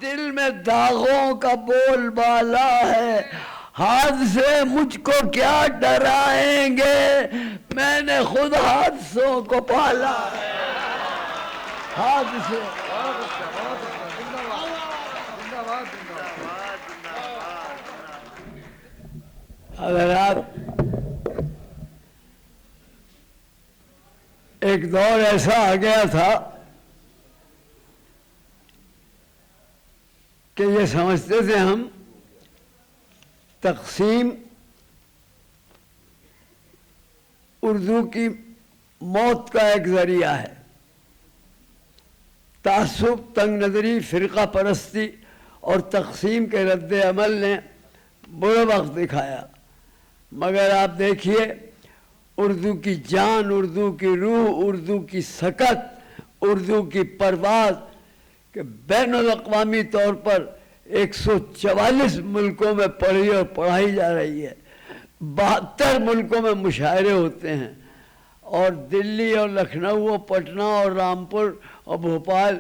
دل میں داغوں کا بول بالا ہے، ہاتھ سے مجھ کو کیا ڈرائیں گے، میں نے خود حادثوں کو پالا ہے۔ ہاتھ سے حضرات، ایک دور ایسا آ گیا تھا کہ یہ سمجھتے تھے ہم تقسیم اردو کی موت کا ایک ذریعہ ہے۔ تعصب، تنگ نظری، فرقہ پرستی اور تقسیم کے رد عمل نے برا وقت دکھایا، مگر آپ دیکھیے اردو کی جان، اردو کی روح، اردو کی سکت، اردو کی پرواز کہ بین الاقوامی طور پر 144 ملکوں میں پڑھی اور پڑھائی جا رہی ہے، 72 ملکوں میں مشاعرے ہوتے ہیں، اور دلی اور لکھنؤ اور پٹنہ اور رامپور اور بھوپال،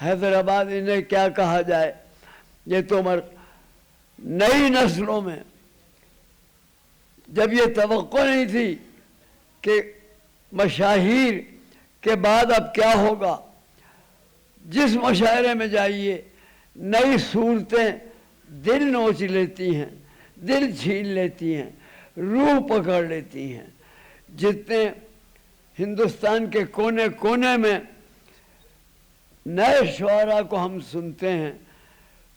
حیدرآباد، انہیں کیا کہا جائے، یہ تو نئی نسلوں میں جب یہ توقع نہیں تھی کہ مشاہیر کے بعد اب کیا ہوگا، جس مشاعرے میں جائیے نئی صورتیں دل نوچ لیتی ہیں، دل چھین لیتی ہیں، روح پکڑ لیتی ہیں۔ جتنے ہندوستان کے کونے کونے میں نئے شعراء کو ہم سنتے ہیں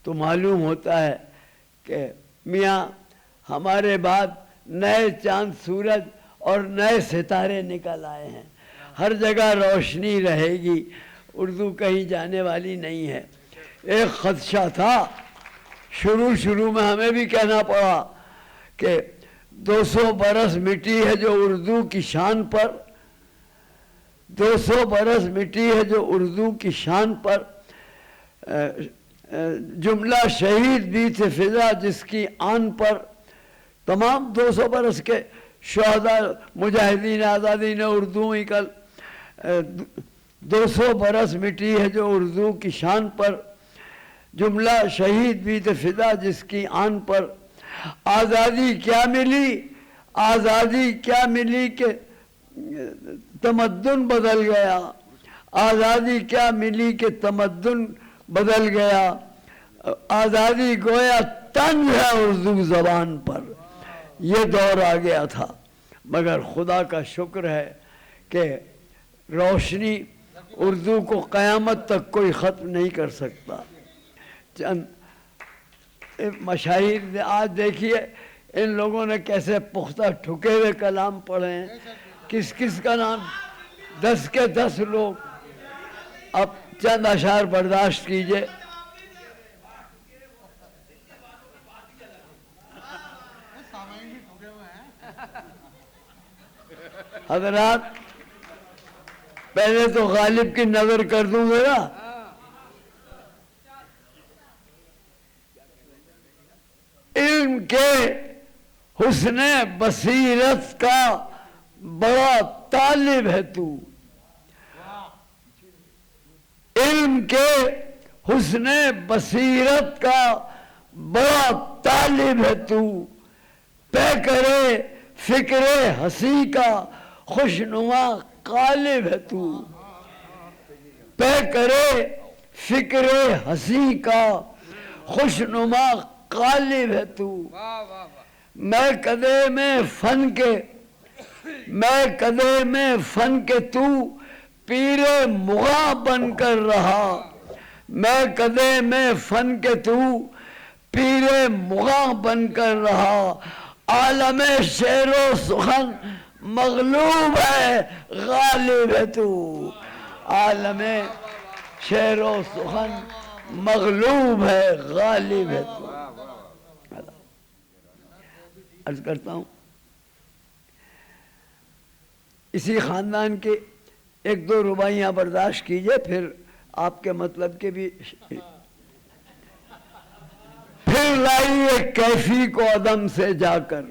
تو معلوم ہوتا ہے کہ میاں ہمارے بعد نئے چاند سورج اور نئے ستارے نکل آئے ہیں، ہر جگہ روشنی رہے گی، اردو کہیں جانے والی نہیں ہے۔ ایک خدشہ تھا، شروع میں ہمیں بھی کہنا پڑا کہ 200 برس مٹی ہے جو اردو کی شان پر، 200 برس مٹی ہے جو اردو کی شان پر، جملہ شہید بھی تھے فضا جس کی آن پر۔ تمام 200 برس کے شہداء، مجاہدین آزادی نے اردو ہی کل 200 برس مٹی ہے جو اردو کی شان پر، جملہ شہید بھی تھے فضا جس کی آن پر۔ آزادی کیا ملی، آزادی کیا ملی کہ تمدن بدل گیا، آزادی کیا ملی کہ تمدن بدل گیا، آزادی گویا طنز ہے اردو زبان پر۔ یہ دور آ گیا تھا، مگر خدا کا شکر ہے کہ روشنی اردو کو قیامت تک کوئی ختم نہیں کر سکتا۔ چند مشاہیر آج دیکھیے ان لوگوں نے کیسے پختہ ٹھکے ہوئے کلام پڑھے ہیں، کس کس کا نام، 10 کے 10 لوگ۔ اب چند اشعار برداشت کیجئے۔ حضرات، پہلے تو غالب کی نظر کر دوں ذرا۔ علم کے حسن بصیرت کا بڑا طالب ہے تو، علم کے حسن بصیرت کا بڑا طالب ہے تو، پے کرے فکر ہنسی کا خوشنما قالب ہے تو، پے کرے فکر ہنسی کا خوشنما قالب ہے تو۔ میں کدے میں فن کے تو پیر مغاں بن کر رہا، میں کدے میں فن کے تو پیر مغاں بن کر رہا، عالم شعر و سخن مغلوب ہے غالب ہے تو، عالم شعر و سخن مغلوب ہے غالب ہے تو۔ عرض کرتا ہوں، اسی خاندان کے 1-2 رباعیاں برداشت کیجئے، پھر آپ کے مطلب کے بھی۔ پھر لائیے کیفی کو عدم سے جا کر،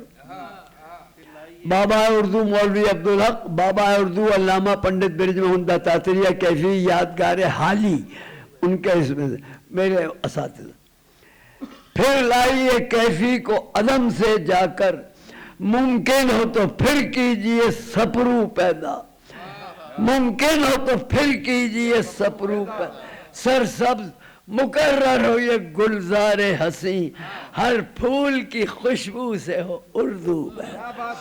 بابا اردو مولوی عبدالحق، بابا اردو علامہ پنڈت برج محمد دتاتریہ کیفی یادگار حالی، ان کے اس میں سے میرے اساتذہ. پھر لائیے کیفی کو عدم سے جا کر، ممکن ہو تو پھر کیجئے سپرو پیدا، ممکن ہو تو پھر کیجئے سپرو پیدا. سرسبز مقرر ہو یہ گلزار حسین، ہر پھول کی خوشبو سے ہو اردو پیدا،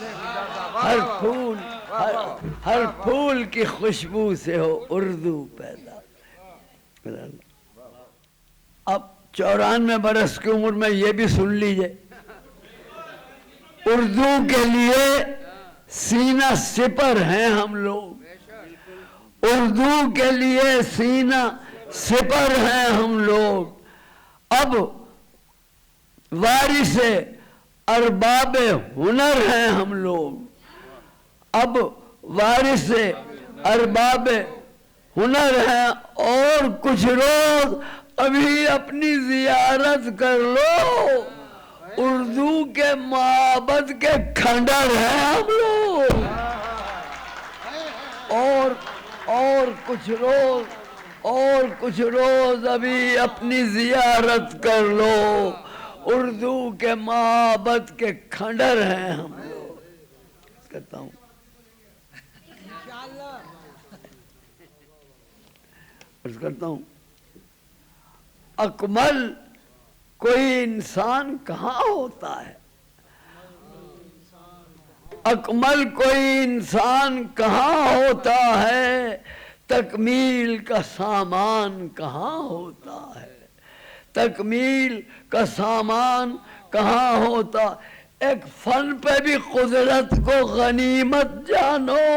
ہر پھول کی خوشبو سے ہو اردو پیدا. اب 94 برس کی عمر میں یہ بھی سن لیجئے، اردو کے لیے سینہ سپر ہیں ہم لوگ، اردو کے لیے سینہ سپر ہیں ہم لوگ. اب وارث ارباب ہنر ہیں ہم لوگ، اب وارث ارباب ہنر ہیں. اور کچھ روز ابھی اپنی زیارت کر لو، اردو کے معبد کے کھنڈر ہیں ہم لوگ. اور کچھ روز ابھی اپنی زیارت کر لو، اردو کے معبد کے کھنڈر ہیں ہم لوگ. کرتا ہوں اکمل کوئی انسان کہاں ہوتا ہے، اکمل کوئی انسان کہاں ہوتا ہے، تکمیل کا سامان کہاں ہوتا ہے، تکمیل کا سامان کہاں ہوتا. ایک فن پہ بھی قدرت کو غنیمت جانو،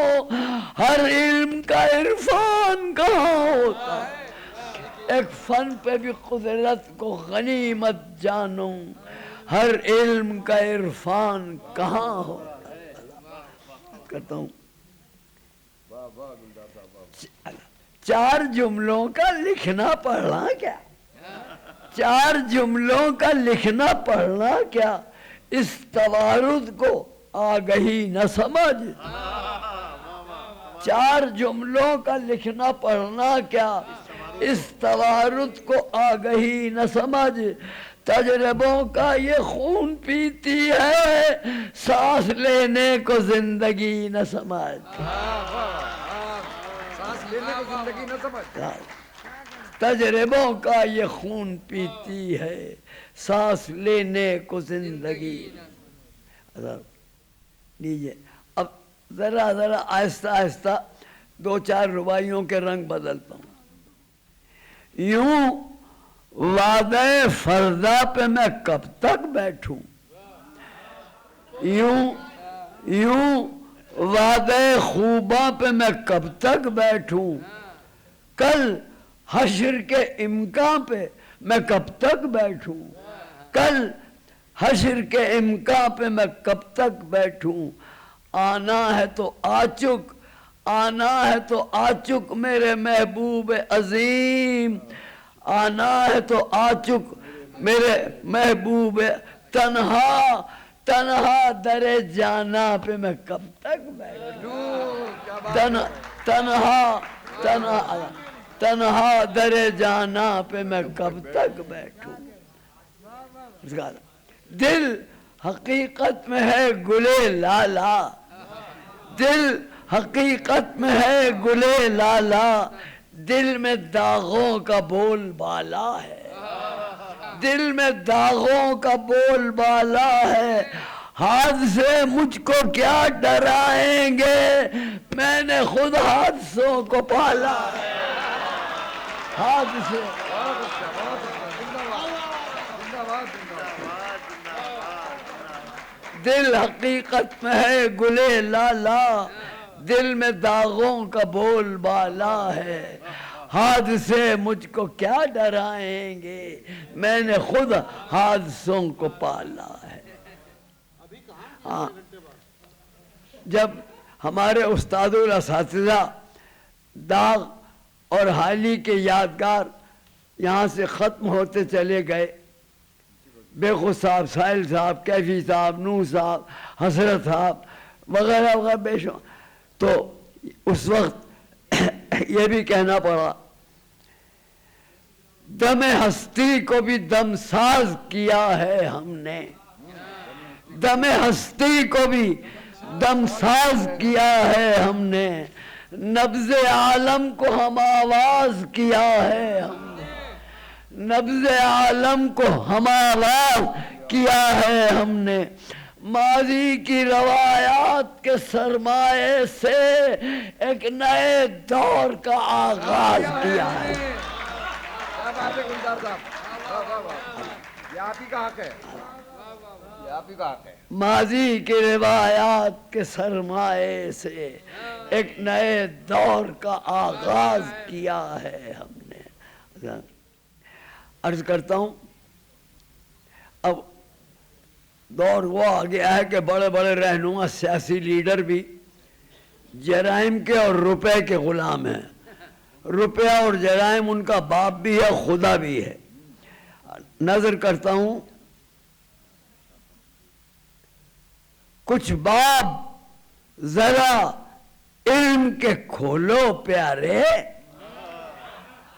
ہر علم کا عرفان کہاں ہوتا ہے. ایک فن پہ بھی قدرت کو غنیمت جانو، ہر علم کا عرفان کہاں ہوتا ہے. کرتا ہوں 4 جملوں کا لکھنا پڑھنا کیا، 4 جملوں کا لکھنا پڑھنا کیا، اس توارد کو آگہی نہ سمجھ. 4 جملوں کا لکھنا پڑھنا کیا، اس توارد کو آگہی نہ سمجھ. تجربوں کا یہ خون پیتی ہے، سانس لینے کو زندگی نہ سمجھ. تجربوں کا یہ خون پیتی ہے، سانس لینے کو زندگی. لیجئے اب ذرا آہستہ آہستہ 2-4 رباعیوں کے رنگ بدلتا ہوں. یوں وعدہ فردا پہ میں کب تک بیٹھوں، یوں وعدہ خوباں پہ میں کب تک بیٹھوں، کل حشر کے امکان پہ میں کب تک بیٹھوں، کل حشر کے امکان پہ میں کب تک بیٹھوں. آنا ہے تو آ چک، آنا ہے تو آ چک میرے محبوب عظیم، آنا ہے تو آ چک میرے محبوب. تنہا در جانا پہ میں کب تک بیٹھوں، تنہا در جانا پہ میں کب تک بیٹھوں. دل حقیقت میں ہے گلے لالا، دل حقیقت میں ہے گلے لالا، دل میں داغوں کا بول بالا ہے، دل میں داغوں کا بول بالا ہے. حادثے مجھ کو کیا ڈرائیں گے، میں نے خود حادثوں کو پالا ہے. حادثے دل حقیقت میں ہے گلے لالا، دل میں داغوں کا بول بالا ہے. حادثے مجھ کو کیا ڈرائیں گے، میں نے خود حادثوں کو پالا ہے. ہاں جب ہمارے استاد الاساتذہ داغ اور حالی کے یادگار یہاں سے ختم ہوتے چلے گئے، بیخو صاحب، ساحل صاحب، کیفی صاحب، نور صاحب، حسرت صاحب وغیرہ وغیرہ بے شمار، تو اس وقت یہ بھی کہنا پڑا دم ہستی کو بھی دم ساز کیا ہے ہم نے، دم ہستی کو بھی دم ساز کیا ہے ہم نے، نبض عالم کو ہم آواز کیا ہے ہم نے، نبض عالم کو ہم آواز کیا ہے ہم نے، ماضی کی روایات کے سرمایے سے ایک نئے دور کا آغاز کیا ہے۔ ماضی کی روایات کے سرمایے سے ایک نئے دور کا آغاز کیا ہے ہم نے۔ عرض کرتا ہوں، اب دور وہ آ گیا ہے کہ بڑے بڑے رہنما سیاسی لیڈر بھی جرائم کے اور روپے کے غلام ہیں، روپیہ اور جرائم ان کا باپ بھی ہے، خدا بھی ہے۔ نظر کرتا ہوں، کچھ باپ ذرا علم کے کھولو پیارے،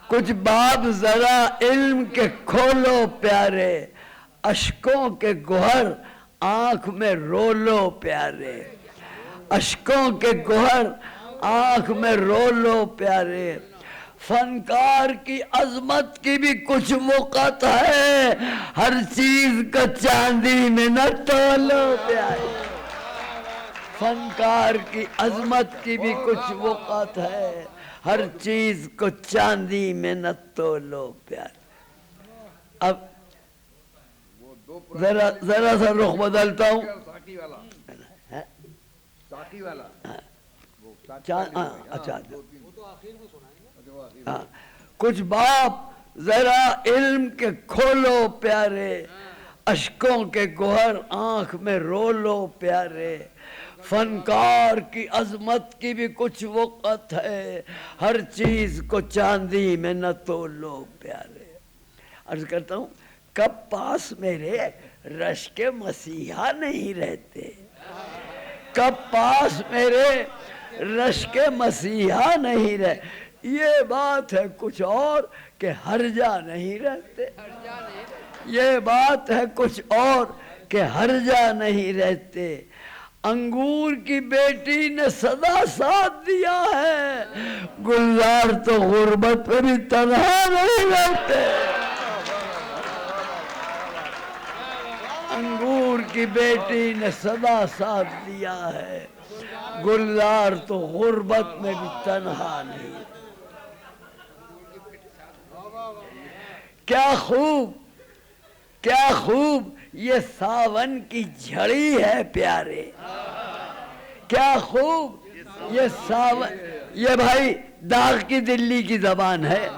کچھ باپ ذرا علم کے کھولو پیارے، اشکوں کے گوہر آنکھ میں رو لو پیارے، اشکوں کے گوہر آنکھ میں رو لو پیارے، فنکار کی عظمت کی بھی کچھ وقت ہے، ہر چیز کو چاندی میں نہ تولو پیارے، فنکار کی عظمت کی بھی کچھ وقت ہے، ہر چیز کو چاندی میں نہ تولو پیارے۔ اب ذرا سا رخ بدلتا ہوں، اچھا، کچھ باپ ذرا علم کے کھولو پیارے، اشکوں کے گوہر آنکھ میں رو لو پیارے، فنکار کی عظمت کی بھی کچھ وقت ہے، ہر چیز کو چاندی میں نہ تولو پیارے۔ عرض کرتا ہوں، کب پاس میرے رشک مسیحا نہیں رہتے، کب پاس میرے رشک مسیحا نہیں رہتے، یہ بات ہے کچھ اور کہ ہر جا نہیں رہتے، یہ بات ہے کچھ اور کہ ہر جا نہیں رہتے، انگور کی بیٹی نے سدا ساتھ دیا ہے، گلزار تو غربت پہ بھی تنہا نہیں رہتے، انگور کی بیٹی نے سدا ساتھ دیا ہے، گلزار تو غربت میں بھی تنہا نہیں۔ کیا خوب، کیا خوب یہ ساون کی جھڑی ہے پیارے، کیا خوب یہ ساون، یہ بھائی داغ کی دلی کی زبان ہے،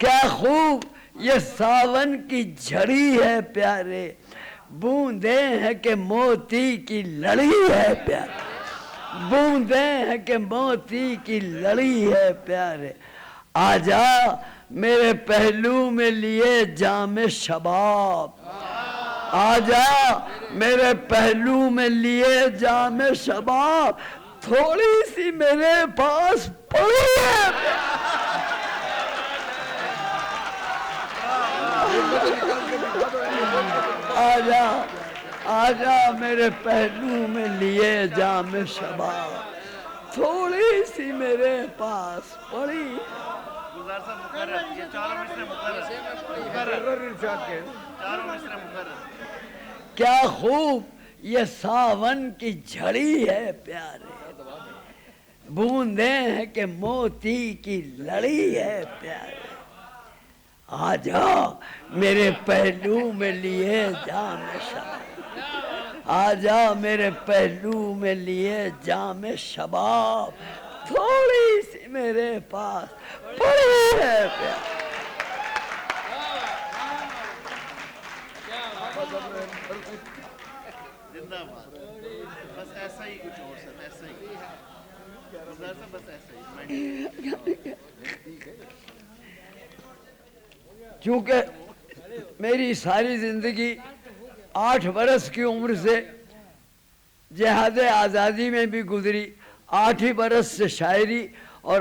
کیا خوب یہ ساون کی جھڑی ہے پیارے، بوندیں ہیں کہ موتی کی لڑی ہے پیارے، بوندیں ہیں کہ موتی کی لڑی ہے پیارے، آجا میرے پہلو میں لیے جام شباب، آجا میرے پہلو میں لیے جام شباب، تھوڑی سی میرے پاس پڑی ہے، آجا آجا میرے پہلو میں لیے جام شباب، تھوڑی سی میرے پاس پڑی۔ کیا خوب یہ ساون کی جھڑی ہے پیارے، بوندیں ہیں کہ موتی کی لڑی ہے پیارے، آجا میرے پہلو میں لیے جام شباب، آجا میرے پہلو میں لیے جام شباب، تھوڑی سی میرے پاس پڑی ہے پیارے۔ بس ایسا ہی کچھ اور سر، ایسا ہی بس ایسا ہی۔ چونکہ میری ساری زندگی 8 برس کی عمر سے جہاد آزادی میں بھی گزری، 8 ہی برس سے شاعری اور